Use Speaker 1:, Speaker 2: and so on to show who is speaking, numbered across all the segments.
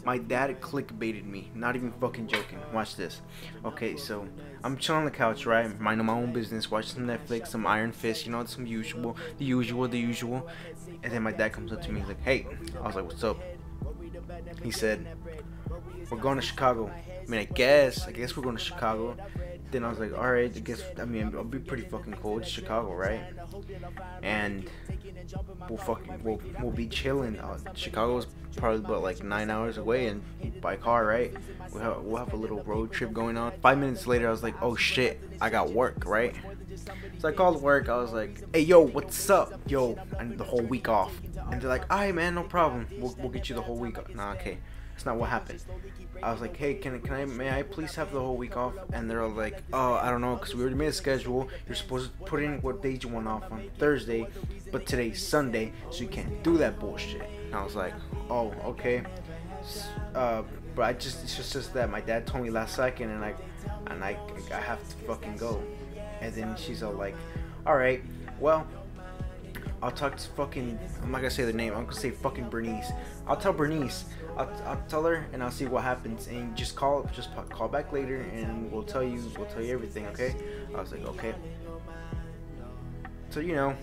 Speaker 1: My dad clickbaited me. Not even fucking joking. Watch this. Okay, so I'm chilling on the couch, right? Minding my own business, watching some Netflix, some Iron Fist, you know, some the usual. And then my dad comes up to me, he's like, "Hey." I was like, "What's up?" He said, "We're going to Chicago." I mean, I guess we're going to Chicago. Then I was like, alright, I mean, it'll be pretty fucking cold. It's Chicago, right? And we'll be chilling. Chicago's probably about like 9 hours away, and by car, right? We'll have a little road trip going on. 5 minutes later, I was like, oh shit, I got work, right? So I called work. I was like, hey, yo, what's up? Yo, I need the whole week off. And they're like, alright, man, no problem. We'll get you the whole week off. Nah, okay. That's not what happened. I was like, hey, may I please have the whole week off? And they're all like, oh, I don't know, because we already made a schedule. You're supposed to put in what days you want off on Thursday, but today's Sunday, so you can't do that bullshit. And I was like, oh, okay. But it's just that my dad told me last second, and I have to fucking go. And then she's all like, all right, well, I'll talk to fucking, I'm not gonna say the name, I'm gonna say fucking Bernice. I'll tell Bernice, I'll tell her, and I'll see what happens, and just call back later, and we'll tell you everything, okay? I was like, okay. So, you know,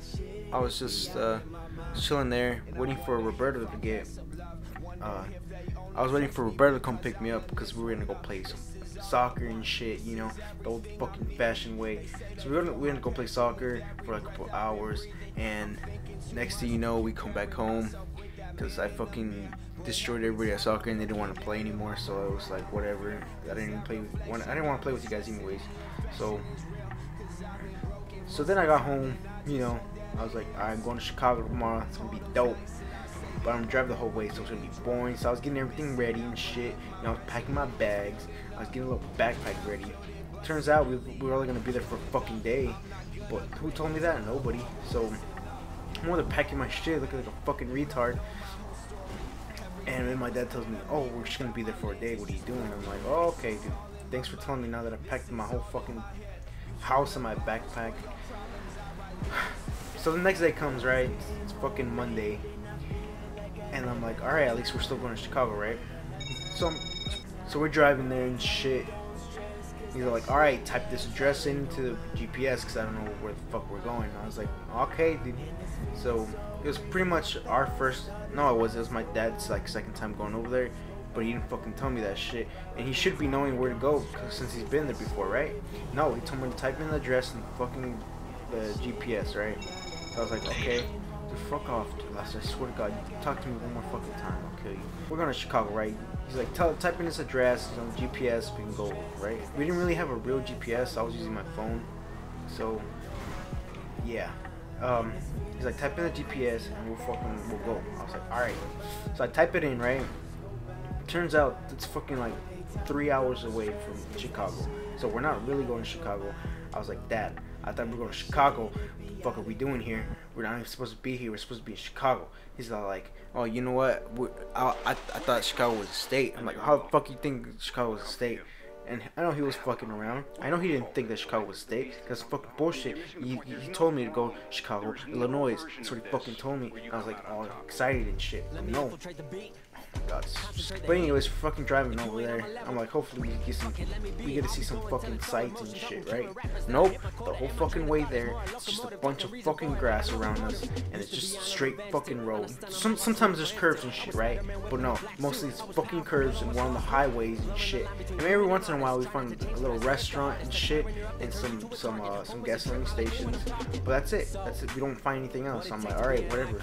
Speaker 1: I was just chilling there, waiting for Roberto to get, I was waiting for Roberto to come pick me up, because we were gonna go play some soccer and shit, you know, the old fucking fashioned way. So we're gonna go play soccer for like a couple hours, and next thing you know, we come back home because I fucking destroyed everybody at soccer and they didn't want to play anymore. So I was like, whatever. I didn't want to play with you guys anyways. So then I got home, you know, I was like, I'm going to Chicago tomorrow. It's gonna be dope. But I'm driving the whole way, so it's gonna be boring. So I was getting everything ready and shit. You know, I was packing my bags. I was getting a little backpack ready. Turns out we were only gonna be there for a fucking day. But who told me that? Nobody. So I'm over there packing my shit, looking like a fucking retard. And then my dad tells me, "Oh, we're just gonna be there for a day. What are you doing?" I'm like, "Oh, okay, dude. Thanks for telling me now that I packed my whole fucking house in my backpack." So the next day comes, right? It's fucking Monday. And I'm like, alright, at least we're still going to Chicago, right? So we're driving there and shit. He's like, alright, type this address into the GPS because I don't know where the fuck we're going. And I was like, okay, dude. So it was pretty much our first, no, it was my dad's like second time going over there. But he didn't fucking tell me that shit. And he should be knowing where to go since he's been there before, right? No, he told me to type in the address and fucking the GPS, right? So I was like, okay. Dude, fuck off, dude. I swear to God, you talk to me one more fucking time, I'll kill you. We're going to Chicago, right? He's like, type in this address, you know, GPS, we can go, right? We didn't really have a real GPS, I was using my phone. So, yeah. He's like, type in the GPS and we'll go. I was like, alright. So I type it in, right? Turns out it's fucking like 3 hours away from Chicago. So we're not really going to Chicago. I was like, Dad, I thought we were going to Chicago. What the fuck are we doing here? We're not even supposed to be here. We're supposed to be in Chicago. He's like, oh, you know what? I thought Chicago was a state. I'm like, how the fuck you think Chicago was a state? And I know he was fucking around. I know he didn't think that Chicago was a state. That's fucking bullshit. He told me to go Chicago, Illinois. That's what he fucking told me. I was like, all excited and shit. But no. God. But anyways, we're fucking driving over there. I'm like, hopefully we get to see some fucking sights and shit, right? Nope. The whole fucking way there, it's just a bunch of fucking grass around us, and it's just straight fucking road. Sometimes there's curves and shit, right? But no, mostly it's fucking curves, and we're on the highways and shit. And every once in a while we find a little restaurant and shit, and some gasoline stations. But that's it. That's it. We don't find anything else. So I'm like, all right, whatever.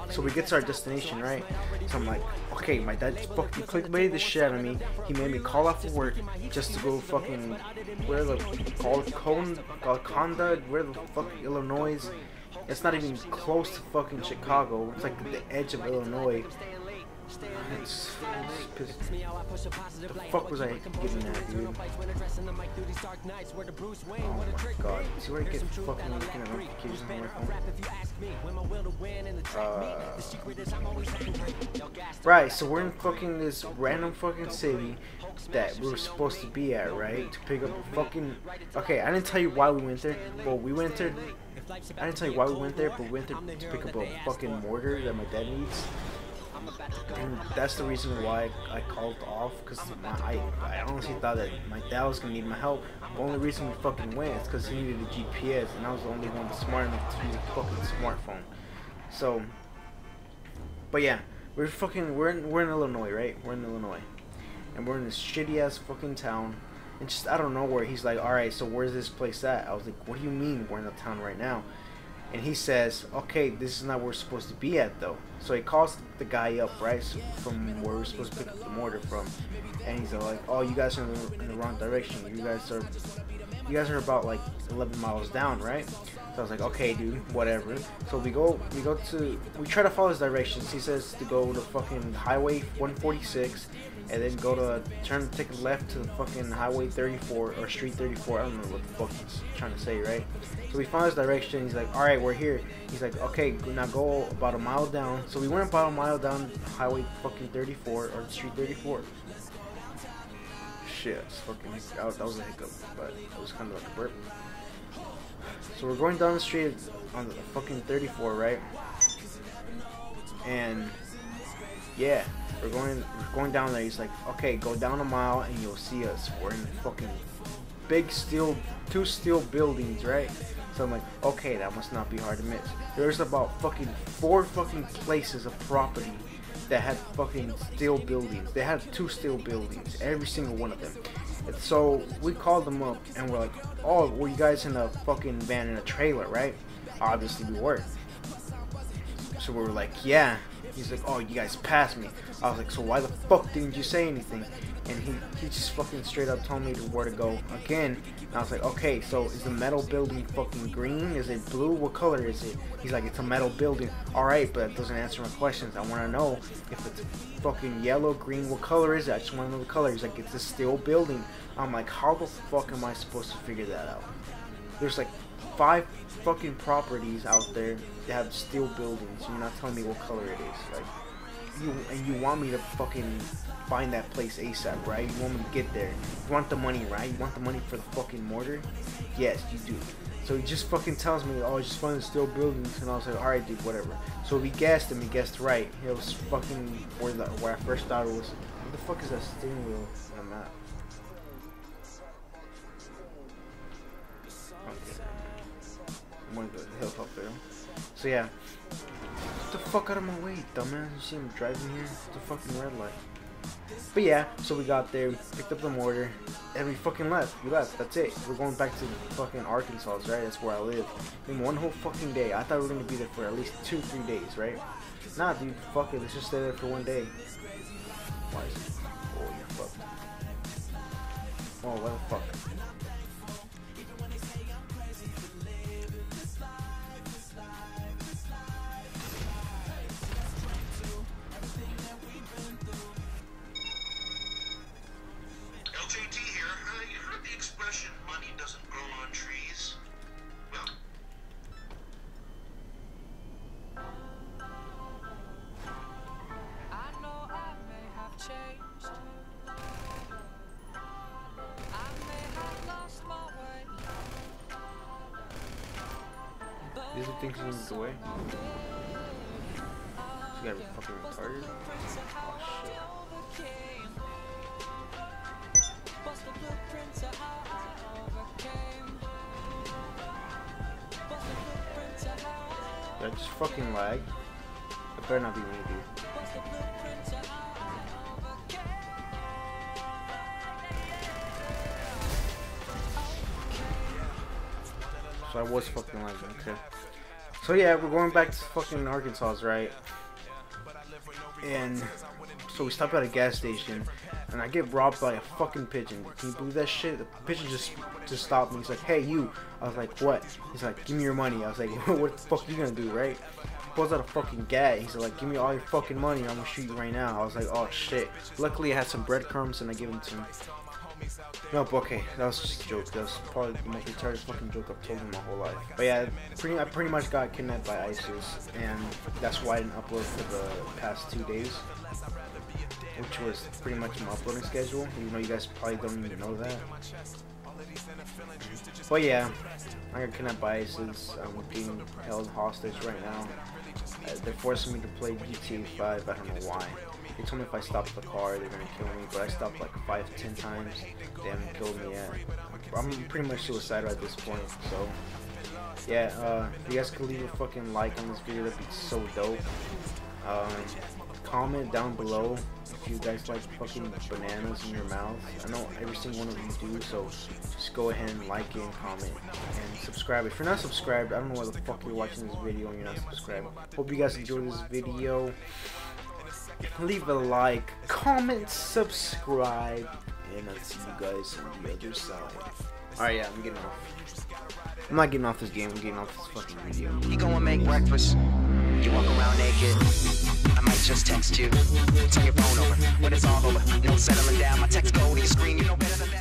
Speaker 1: So we get to our destination, right? So I'm like, okay, my dad fucking clickbaited the shit out of me. He made me call off of work just to go fucking where the Golconda, where the fuck, Illinois. It's not even close to fucking Chicago. It's like the edge of Illinois. It's pissed. The fuck was I getting at, dude? Oh my god. See where I get fucking looking at notifications on my phone? Right, so we're in fucking this random fucking city that we were supposed to be at, right? To pick up a fucking... Okay, I didn't tell you why we went there. Well, we went there... I didn't tell you why we went there, but we went there to pick up a fucking mortar that my dad needs. And that's the reason why I called off, because I honestly thought that my dad was gonna need my help. The only reason we fucking went is because he needed a GPS, and I was the only one smart enough to use a fucking smartphone. So, but yeah, we're in Illinois, right? We're in Illinois, and we're in this shitty ass fucking town. And just out of nowhere, he's like, "All right, so where's this place at?" I was like, "What do you mean we're in the town right now?" And he says, "Okay, this is not where we're supposed to be at, though." So he calls the guy up, right, so from where we're supposed to pick up the mortar from, and he's like, "Oh, you guys are in the wrong direction. You guys are about like 11 miles down, right?" So I was like, "Okay, dude, whatever." So we try to follow his directions. He says to go to fucking Highway 146, and then take a left to the fucking Highway 34 or Street 34. I don't know what the fuck he's trying to say, right? So we found his direction. He's like, "All right, we're here." He's like, "Okay, now go about a mile down." So we went about a mile down Highway fucking 34 or Street 34. Shit, that was a hiccup, but it was kind of like a burp. So we're going down the street on the fucking 34, right? And yeah, we're going down there. He's like, "Okay, go down a mile and you'll see us." We're in fucking big two steel buildings, right? So I'm like, okay, that must not be hard to miss. There's about fucking 4 fucking places of property that had fucking steel buildings. They had 2 steel buildings, every single one of them. And so we called them up and we're like, "Oh, were you guys in a fucking van in a trailer, right?" Obviously we were. So we were like, "Yeah." He's like, "Oh, you guys passed me." I was like, "So why the fuck didn't you say anything?" And he just fucking straight up told me where to go again. And I was like, "Okay, so is the metal building fucking green? Is it blue? What color is it?" He's like, "It's a metal building." Alright, but that doesn't answer my questions. I want to know if it's fucking yellow, green, what color is it? I just want to know the color. He's like, "It's a steel building." I'm like, how the fuck am I supposed to figure that out? There's like 5 fucking properties out there that have steel buildings. You're not telling me what color it is. Like, you want me to fucking find that place ASAP, right? You want me to get there. You want the money, right? You want the money for the fucking mortar? Yes, you do. So he just fucking tells me, "Oh, just find the steel buildings," and I was like, "Alright, dude, whatever." So we guessed him. He guessed right. It was fucking where I first thought it was. What the fuck is that steering wheel on the map? I'm gonna go helicopter. So yeah, get the fuck out of my way, dumbass. You see him driving here? It's a fucking red light. But yeah, so we got there, we picked up the mortar, and we fucking left. We left. That's it. We're going back to fucking Arkansas, right? That's where I live. In one whole fucking day. I thought we were gonna be there for at least 2-3 days, right? Nah, dude. Fuck it. Let's just stay there for 1 day. Why is it? Oh, you fucked. Oh, what the fuck?
Speaker 2: Money doesn't grow on trees. Well, I know I may have changed. I may have lost my way.
Speaker 1: These are things in the way. You gotta be fucking retarded. Oh shit. Did I just fucking lag? It better not be me, dude. So I was fucking lagging, okay. So yeah, we're going back to fucking Arkansas, right? And so we stop at a gas station, and I get robbed by a fucking pigeon. Can you believe that shit? The pigeon just stopped me. He's like, "Hey, you." I was like, "What?" He's like, "Give me your money." I was like, "What the fuck are you gonna do, right?" He pulls out a fucking gat. He's like, "Give me all your fucking money, or I'm gonna shoot you right now." I was like, "Oh shit." Luckily, I had some breadcrumbs, and I gave him to him. Nope, okay, that was just a joke. That was probably the most retarded fucking joke I've told him my whole life. But yeah, I pretty much got kidnapped by ISIS, and that's why I didn't upload for the past 2 days, which was pretty much my uploading schedule, even though you guys probably don't even know that. But yeah, I got kidnapped by ISIS. I'm being held hostage right now. They're forcing me to play GTA 5. I don't know why. They told me if I stop the car, they're gonna kill me. But I stopped like 5-10 times. They haven't killed me yet. I'm pretty much suicidal at this point. So yeah, if you guys could leave a fucking like on this video, that'd be so dope. Comment down below if you guys like fucking bananas in your mouth. I know every single one of you do, so just go ahead and like it and comment and subscribe. If you're not subscribed, I don't know why the fuck you're watching this video and you're not subscribed. Hope you guys enjoyed this video. Leave a like, comment, subscribe, and I'll see you guys on the other side. Alright, yeah, I'm getting off. I'm not getting off this game, I'm getting off this fucking video.
Speaker 3: You go and make breakfast. You walk around naked. I might just text you. Turn your phone over when it's all over. No settling down. My text go to your screen. You know better than that.